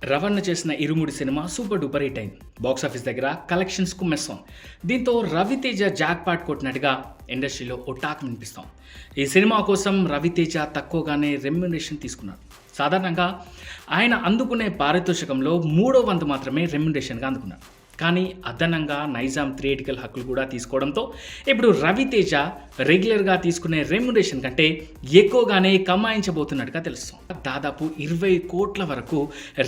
రవణ చేసిన ఇరుముడి cinema super duper hit అయింది. Box office దగ్గర కలెక్షన్స్ కుమ్మేస్తాం. దీంతో రవితేజ జాక్ పాట్ కొట్టినట్టుగా ఇండస్ట్రీలో ఓ టాక్ వినిపిస్తాం. ఈ సినిమా కోసం రవితేజ తక్కువగానే రెమ్యునరేషన్ తీసుకున్నాడు. సాధారణంగా ఆయన అందుకునే పారితోషికంలో 3/4 మాత్రమే రెమ్యునరేషన్గా అందుకున్నాడు. కానీ అదనంగా నైజాం థియేటికల్ హక్కులు కూడా తీసుకోవడంతో ఇప్పుడు రవితేజ రెగ్యులర్గా తీసుకునే రెమ్యునరేషన్ కంటే ఎక్కువగానే కమాయించబోతున్నట్టుగా తెలుస్తుంది. దాదాపు 20 కోట్ల వరకు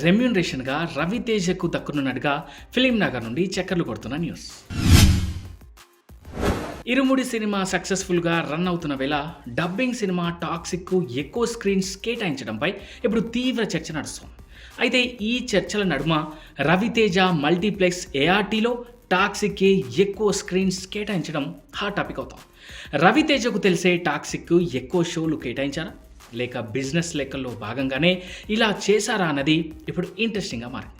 రెమ్యునరేషన్గా రవితేజకు దక్కునున్నట్టుగా ఫిలిం నగర్ నుండి చక్కర్లు కొడుతున్న న్యూస్. ఇరుముడి సినిమా సక్సెస్ఫుల్గా రన్ అవుతున్న వేళ డబ్బింగ్ సినిమా టాక్సిక్కు ఎక్కువ స్క్రీన్స్ కేటాయించడంపై ఇప్పుడు తీవ్ర చర్చ నడుస్తుంది. అయితే ఈ చర్చల నడుమ రవితేజ మల్టీప్లెక్స్ ఏఆర్టీలో టాక్సిక్కి ఎక్కువ స్క్రీన్స్ కేటాయించడం హాట్ టాపిక్ అవుతాం. రవితేజకు తెలిసే టాక్సిక్కు ఎక్కువ షోలు కేటాయించారా లేక బిజినెస్ లెక్కల్లో భాగంగానే ఇలా చేశారా అన్నది ఇప్పుడు ఇంట్రెస్టింగ్గా మారింది.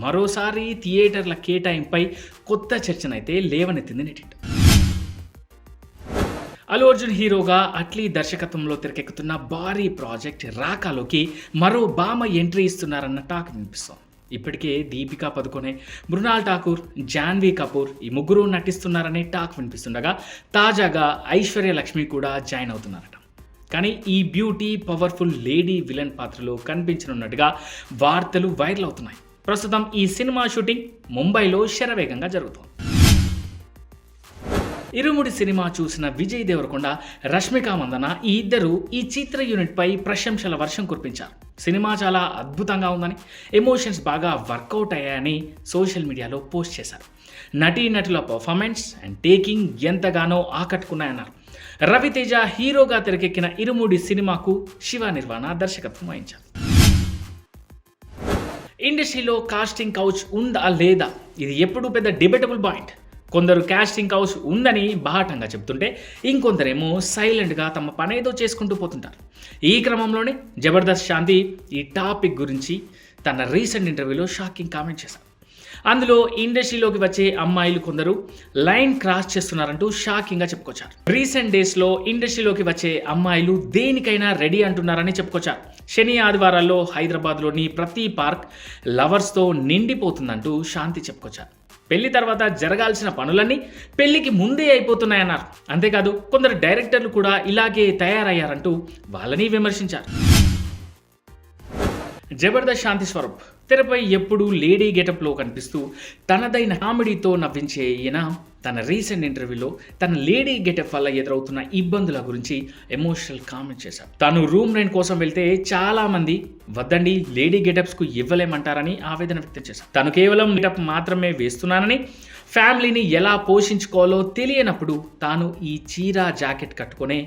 మరోసారి థియేటర్ల కేటాయింపై కొత్త చర్చనైతే లేవనెత్తింది నెటింట్. అల్లు అర్జున్ హీరోగా అట్లీ దర్శకత్వంలో తెరకెక్కుతున్న భారీ ప్రాజెక్ట్ రాకాలోకి మరో భామ ఎంట్రీ ఇస్తున్నారన్న టాక్ వినిపిస్తోంది. ఇప్పటికే దీపికా పదుకొనే, మృణాల్ ఠాకూర్, జాన్వీ కపూర్ ఈ ముగ్గురు నటిస్తున్నారనే టాక్ వినిపిస్తుండగా తాజాగా ఐశ్వర్య లక్ష్మి కూడా జాయిన్ అవుతున్నారట. కానీ ఈ బ్యూటీ పవర్ఫుల్ లేడీ విలన్ పాత్రలో కనిపించనున్నట్టుగా వార్తలు వైరల్ అవుతున్నాయి. ప్రస్తుతం ఈ సినిమా షూటింగ్ ముంబైలో శరవేగంగా జరుగుతోంది. ఇరుముడి సినిమా చూసిన విజయ్ దేవరకొండ, రష్మిక మందన ఈ ఇద్దరు ఈ చిత్ర యూనిట్పై ప్రశంసల వర్షం కురిపించారు. సినిమా చాలా అద్భుతంగా ఉందని, ఎమోషన్స్ బాగా వర్కౌట్ అయ్యాయని సోషల్ మీడియాలో పోస్ట్ చేశారు. నటీనటుల పర్ఫార్మెన్స్ అండ్ టేకింగ్ ఎంతగానో ఆకట్టుకున్నాయన్నారు. రవితేజ హీరోగా తెరకెక్కిన ఇరుముడి సినిమాకు శివ నిర్వాణ దర్శకత్వం వహించారు. ఇండస్ట్రీలో కాస్టింగ్ కౌచ్ ఉందా లేదా, ఇది ఎప్పుడూ పెద్ద డిబేటబుల్ పాయింట్. కొందరు కాస్టింగ్ కౌచ్ ఉందని బాహటంగా చెప్తుంటే ఇంకొందరేమో సైలెంట్గా తమ పనేదో చేసుకుంటూ పోతుంటారు. ఈ క్రమంలోనే జబర్దస్త్ శాంతి ఈ టాపిక్ గురించి తన రీసెంట్ ఇంటర్వ్యూలో షాకింగ్ కామెంట్ చేశారు. అందులో ఇండస్ట్రీలోకి వచ్చే అమ్మాయిలు కొందరు లైన్ క్రాస్ చేస్తున్నారంటూ షాకింగ్గా చెప్పుకొచ్చారు. రీసెంట్ డేస్లో ఇండస్ట్రీలోకి వచ్చే అమ్మాయిలు దేనికైనా రెడీ అంటున్నారని చెప్పుకొచ్చారు. శని ఆదివారాల్లో హైదరాబాద్లోని ప్రతి పార్క్ లవర్స్తో నిండిపోతుందంటూ శాంతి చెప్పుకొచ్చారు. పెళ్లి తర్వాత జరగాల్సిన పనులన్నీ పెళ్లికి ముందే అయిపోతున్నాయన్నారు. అంతేకాదు కొందరు డైరెక్టర్లు కూడా ఇలాగే తయారయ్యారంటూ వాళ్ళని విమర్శించారు. జబర్దస్త్ శాంతి స్వరూప్ తెరపై ఎప్పుడూ లేడీ గెటప్లో కనిపిస్తూ తనదైన కామెడీతో నవ్వించే ఈయన తన రీసెంట్ ఇంటర్వ్యూలో తన లేడీ గెటప్ వల్ల ఎదురవుతున్న ఇబ్బందుల గురించి ఎమోషనల్ కామెంట్ చేశారు. తాను రూమ్ రెంట్ కోసం వెళ్తే చాలా మంది వద్దండి లేడీ గెటప్స్కు ఇవ్వలేమంటారని ఆవేదన వ్యక్తం చేశారు. తాను కేవలం గెటప్ మాత్రమే వేస్తున్నానని, ఫ్యామిలీని ఎలా పోషించుకోవాలో తెలియనప్పుడు తాను ఈ చీర జాకెట్ కట్టుకునే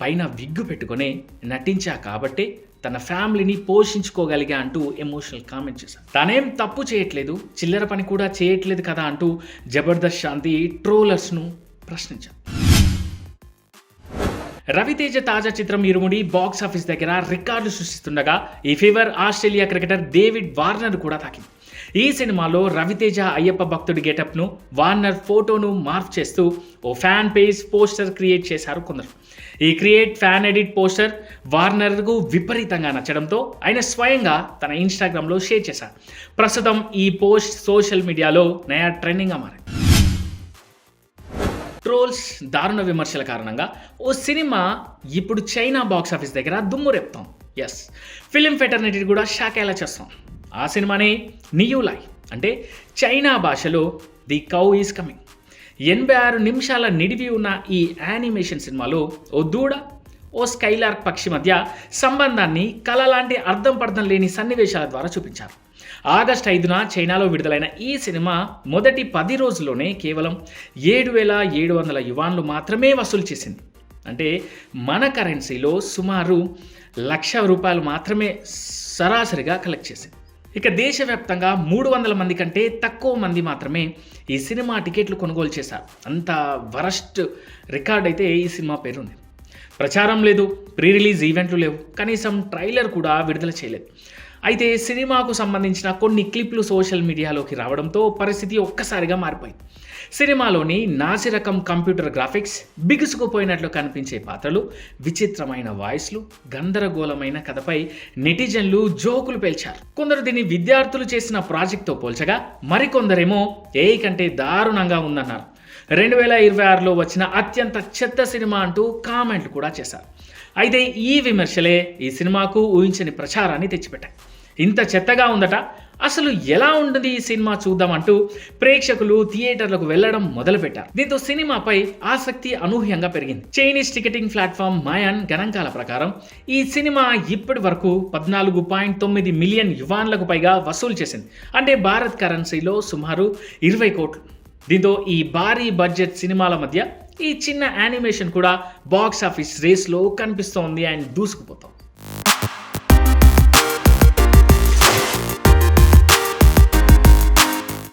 పైన విగ్గు పెట్టుకునే నటించా కాబట్టే తన ఫ్యామిలీని పోషించుకోగలిగా అంటూ ఎమోషనల్ కామెంట్ చేశారు. తానేం తప్పు చేయట్లేదు, చిల్లర పని కూడా చేయట్లేదు కదా అంటూ జబర్దస్త్ శాంతి ట్రోలర్స్ను ప్రశ్నించారు. రవితేజ తాజా చిత్రం ఇరుముడి బాక్స్ ఆఫీస్ దగ్గర రికార్డు సృష్టిస్తుండగా ఈ fever Australia cricketer David Warner కూడా తాకింది. ఈ సినిమాలో రవితేజ అయ్యప్ప భక్తుడి గెటప్ను వార్నర్ ఫోటోను మార్ఫ్ చేస్తూ ఓ ఫ్యాన్ పేజ్ పోస్టర్ క్రియేట్ చేశారు కొందరు. ఈ క్రియేట్ ఫ్యాన్ ఎడిట్ పోస్టర్ వార్నర్కు విపరీతంగా నచ్చడంతో ఆయన స్వయంగా తన ఇన్స్టాగ్రామ్లో షేర్ చేశారు. ప్రస్తుతం ఈ పోస్ట్ సోషల్ మీడియాలో నయా ట్రెండింగ్గా మారింది. ట్రోల్స్, దారుణ విమర్శల కారణంగా ఓ సినిమా ఇప్పుడు చైనా బాక్స్ ఆఫీస్ దగ్గర దుమ్ము రేపుతాం. ఎస్, ఫిలిం ఫెటర్నిటీ కూడా షాక్ అయ్యేలా చేస్తాం. ఆ సినిమానే నియూలై, అంటే చైనా భాషలో ది కౌ ఈజ్ కమింగ్. 86 నిమిషాల నిడివి ఉన్న ఈ యానిమేషన్ సినిమాలో ఓ దూడ, ఓ స్కైలార్క్ పక్షి మధ్య సంబంధాన్ని కళ లాంటి అర్థం పర్థం లేని సన్నివేశాల ద్వారా చూపించారు. ఆగస్టు 5న చైనాలో విడుదలైన ఈ సినిమా మొదటి 10 రోజుల్లోనే కేవలం 7,700 యువాన్లు మాత్రమే వసూలు చేసింది. అంటే మన కరెన్సీలో సుమారు ₹1,00,000 మాత్రమే సరాసరిగా కలెక్ట్ చేసింది. ఇక దేశవ్యాప్తంగా 300 మంది కంటే తక్కువ మంది మాత్రమే ఈ సినిమా టికెట్లు కొనుగోలు చేశారు. అంత వరస్ట్ రికార్డ్ అయితే ఈ సినిమా పేరుంది. ప్రచారం లేదు, ప్రీ రిలీజ్ ఈవెంట్లు లేవు, కనీసం ట్రైలర్ కూడా విడుదల చేయలేదు. అయితే సినిమాకు సంబంధించిన కొన్ని క్లిప్లు సోషల్ మీడియాలోకి రావడంతో పరిస్థితి ఒక్కసారిగా మారిపోయింది. సినిమాలోని నాసిరకం కంప్యూటర్ గ్రాఫిక్స్, బిగుసుకుపోయినట్లు కనిపించే పాత్రలు, విచిత్రమైన వాయిస్లు, గందరగోళమైన కథపై నెటిజన్లు జోకులు పేల్చారు. కొందరు దీన్ని విద్యార్థులు చేసిన ప్రాజెక్ట్తో పోల్చగా మరికొందరేమో ఏఐ కంటే దారుణంగా ఉందన్నారు. 2026లో వచ్చిన అత్యంత చెత్త సినిమా అంటూ కామెంట్లు కూడా చేశారు. అయితే ఈ విమర్శలే ఈ సినిమాకు ఊహించని ప్రచారాన్ని తెచ్చిపెట్టాయి. ఇంత చెత్తగా ఉందట, అసలు ఎలా ఉంటుంది ఈ సినిమా చూద్దామంటూ ప్రేక్షకులు థియేటర్లకు వెళ్లడం మొదలుపెట్టారు. దీంతో సినిమాపై ఆసక్తి అనూహ్యంగా పెరిగింది. చైనీస్ టికెటింగ్ ప్లాట్ఫామ్ మాయాన్ గణాంకాల ప్రకారం ఈ సినిమా ఇప్పటి వరకు 14.9 మిలియన్ యువాన్లకు పైగా వసూలు చేసింది. అంటే భారత్ కరెన్సీలో సుమారు 20 కోట్లు. దీంతో ఈ భారీ బడ్జెట్ సినిమాల మధ్య ఈ చిన్న యానిమేషన్ కూడా బాక్స్ ఆఫీస్ రేస్లో కనిపిస్తోంది అండ్ దూసుకుపోతోంది.